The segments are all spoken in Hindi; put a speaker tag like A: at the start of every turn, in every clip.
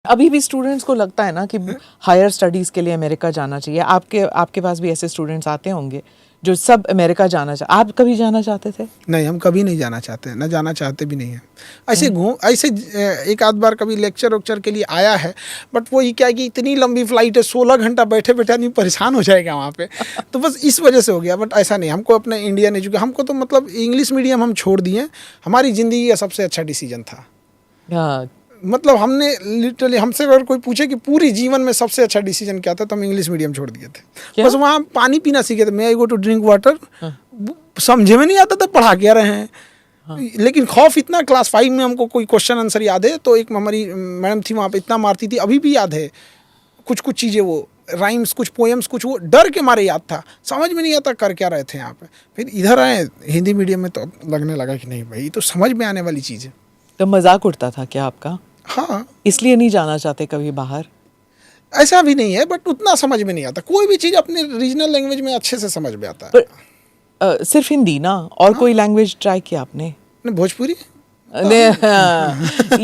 A: अभी भी स्टूडेंट्स को लगता है ना कि हायर स्टडीज़ के लिए अमेरिका जाना चाहिए। आपके पास भी ऐसे स्टूडेंट्स आते होंगे जो सब अमेरिका जाना चाहते। आप कभी जाना चाहते थे?
B: नहीं, हम कभी नहीं जाना चाहते, ना जाना चाहते भी नहीं हैं। ऐसे एक आध बार कभी लेक्चर वेक्चर के लिए आया है, बट वो ये क्या है कि इतनी लंबी फ्लाइट है, 16 घंटा बैठे बैठे आदमी परेशान हो जाएगा वहाँ पे। तो बस इस वजह से हो गया। बट ऐसा नहीं, हमको अपने इंडियन एजुकेशन, हमको तो मतलब इंग्लिश मीडियम हम छोड़ दिए। हमारी ज़िंदगी का सबसे अच्छा डिसीजन था।
A: हाँ,
B: मतलब हमने लिटरली, हमसे अगर कोई पूछे कि पूरी जीवन में सबसे अच्छा डिसीजन क्या था, तो हम इंग्लिश मीडियम छोड़ दिए थे।
A: क्या?
B: बस वहाँ पानी पीना सीखे थे। मैं आई गो टू ड्रिंक वाटर, समझे में नहीं आता था पढ़ा क्या रहे हैं। हाँ। लेकिन खौफ इतना, क्लास 5 में हमको कोई क्वेश्चन आंसर याद है, तो एक हमारी मैडम थी वहाँ पे, इतना मारती थी, अभी भी याद है कुछ कुछ चीज़ें, वो राइम्स, कुछ पोएम्स, कुछ वो डर के मारे याद था, समझ में नहीं आता कर क्या रहे थे यहाँ पे। फिर इधर आए हिंदी मीडियम में, तो लगने लगा कि नहीं भाई, तो समझ में आने वाली चीज़ है।
A: तो मजाक उड़ता था क्या आपका?
B: हाँ,
A: इसलिए नहीं जाना चाहते कभी बाहर?
B: ऐसा भी नहीं है, बट उतना समझ में नहीं आता। कोई भी चीज़ अपने रीजनल लैंग्वेज में अच्छे से समझ में आता है।
A: पर सिर्फ हिंदी ना, और कोई लैंग्वेज ट्राई किया आपने?
B: भोजपुरी।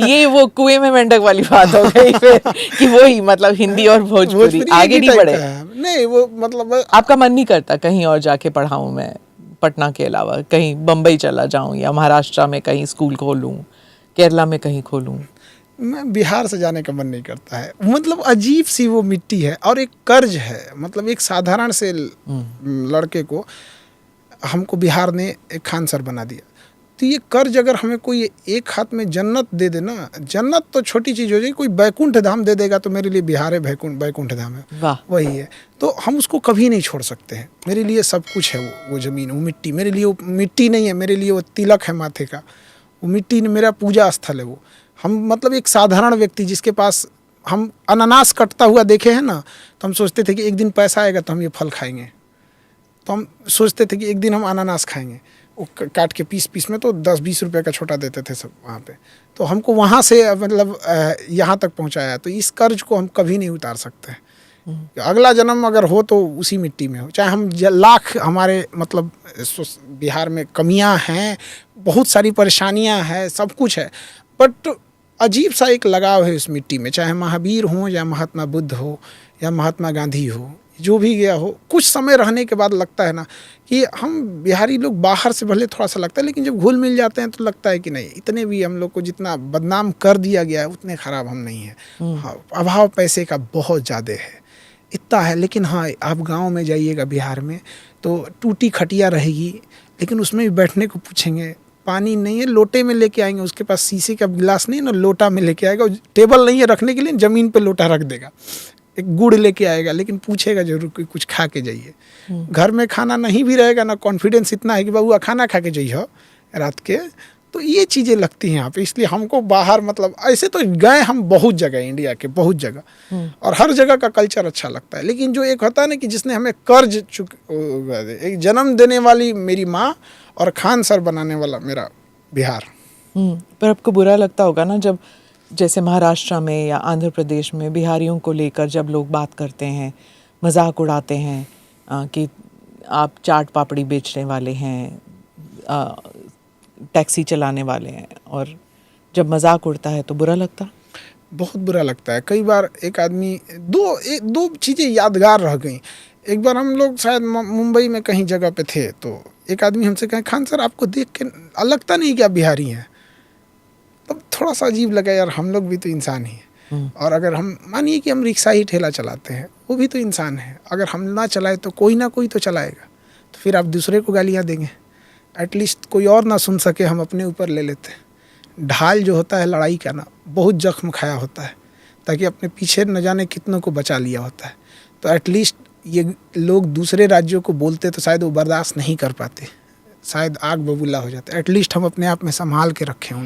A: ये वो कुएं में मेंढक वाली बात हो गई फिर कि वही मतलब हिंदी और भोजपुरी आगे नहीं बढ़े?
B: नहीं, वो मतलब
A: आपका मन नहीं करता कहीं और जाके पढ़ाऊं मैं, पटना के अलावा कहीं बम्बई चला जाऊं, या महाराष्ट्र में कहीं स्कूल खोलूं, केरला में कहीं खोलूं?
B: मैं बिहार से जाने का मन नहीं करता है। मतलब अजीब सी वो मिट्टी है, और एक कर्ज है। मतलब एक साधारण से लड़के को हमको बिहार ने एक खान सर बना दिया। तो ये कर्ज अगर हमें कोई एक हाथ में जन्नत दे देना, जन्नत तो छोटी चीज़ हो जाएगी, कोई बैकुंठ धाम दे देगा, तो मेरे लिए बिहार है बैकुंठ धाम है, वही है। तो हम उसको कभी नहीं छोड़ सकते हैं। मेरे लिए सब कुछ है। वो ज़मीन, वो मिट्टी मेरे लिए वो मिट्टी नहीं है, मेरे लिए वो तिलक है माथे का। वो मिट्टी मेरा पूजा स्थल है। वो हम मतलब एक साधारण व्यक्ति जिसके पास हम अनानास कटता हुआ देखे हैं ना, तो हम सोचते थे कि एक दिन पैसा आएगा तो हम ये फल खाएंगे। तो हम सोचते थे कि एक दिन हम अनानास खाएंगे। वो काट के पीस में, तो 10-20 रुपए का छोटा देते थे सब वहाँ पे। तो हमको वहाँ से मतलब यहाँ तक पहुँचाया। तो इस कर्ज को हम कभी नहीं उतार सकते। अगला जन्म अगर हो तो उसी मिट्टी में हो, चाहे हम लाख हमारे मतलब बिहार में कमियां हैं, बहुत सारी परेशानियां हैं, सब कुछ है, बट अजीब सा एक लगाव है उस मिट्टी में। चाहे महावीर हो, या महात्मा बुद्ध हो, या महात्मा गांधी हो, जो भी गया हो, कुछ समय रहने के बाद लगता है ना कि हम बिहारी लोग बाहर से भले थोड़ा सा लगता है, लेकिन जब घुल मिल जाते हैं तो लगता है कि नहीं, इतने भी हम लोग को जितना बदनाम कर दिया गया है उतने ख़राब हम नहीं हैं। हाँ, अभाव पैसे का बहुत ज़्यादा है, इतना है। लेकिन हाँ, आप गांव में जाइएगा बिहार में, तो टूटी खटिया रहेगी, लेकिन उसमें भी बैठने को पूछेंगे, पानी नहीं है, लोटे में लेके आएंगे। उसके पास शीशे का गिलास नहीं है ना, लोटा में लेके आएगा। टेबल नहीं है रखने के लिए, ज़मीन पे लोटा रख देगा। एक गुड़ लेके आएगा, लेकिन पूछेगा जरूर कि कुछ खा के जाइए। घर में खाना नहीं भी रहेगा ना, कॉन्फिडेंस इतना है कि बाबू खाना खा के जाइए रात के। तो ये चीज़ें लगती हैं यहाँ पे। इसलिए हमको बाहर, मतलब ऐसे तो गए हम बहुत जगह, इंडिया के बहुत जगह, और हर जगह का कल्चर अच्छा लगता है। लेकिन जो एक होता है ना कि जिसने हमें कर्ज एक जन्म देने वाली मेरी माँ, और खान सर बनाने वाला मेरा बिहार।
A: पर आपको बुरा लगता होगा ना जब जैसे महाराष्ट्र में या आंध्र प्रदेश में बिहारियों को लेकर जब लोग बात करते हैं, मजाक उड़ाते हैं कि आप चाट पापड़ी बेचने वाले हैं, टैक्सी चलाने वाले हैं, और जब मजाक उड़ता है तो बुरा लगता?
B: बहुत बुरा लगता है। कई बार एक आदमी, दो चीज़ें यादगार रह गई। एक बार हम लोग शायद मुंबई में कहीं जगह पे थे, तो एक आदमी हमसे कहे, खान सर आपको देख के लगता नहीं कि आप बिहारी हैं। तब थोड़ा सा अजीब लगा, यार हम लोग भी तो इंसान ही हैं। और अगर हम मानिए कि हम रिक्शा ही ठेला चलाते हैं, वो भी तो इंसान है। अगर हम ना चलाए तो कोई ना कोई तो चलाएगा, तो फिर आप दूसरे को गालियाँ देंगे। एटलीस्ट कोई और ना सुन सके, हम अपने ऊपर ले लेते हैं। ढाल जो होता है लड़ाई का ना, बहुत जख्म खाया होता है, ताकि अपने पीछे न जाने कितनों को बचा लिया होता है। तो एटलीस्ट ये लोग दूसरे राज्यों को बोलते तो शायद वो बर्दाश्त नहीं कर पाते, शायद आग बबूला हो जाता है। एटलीस्ट हम अपने आप में संभाल के रखे होंगे।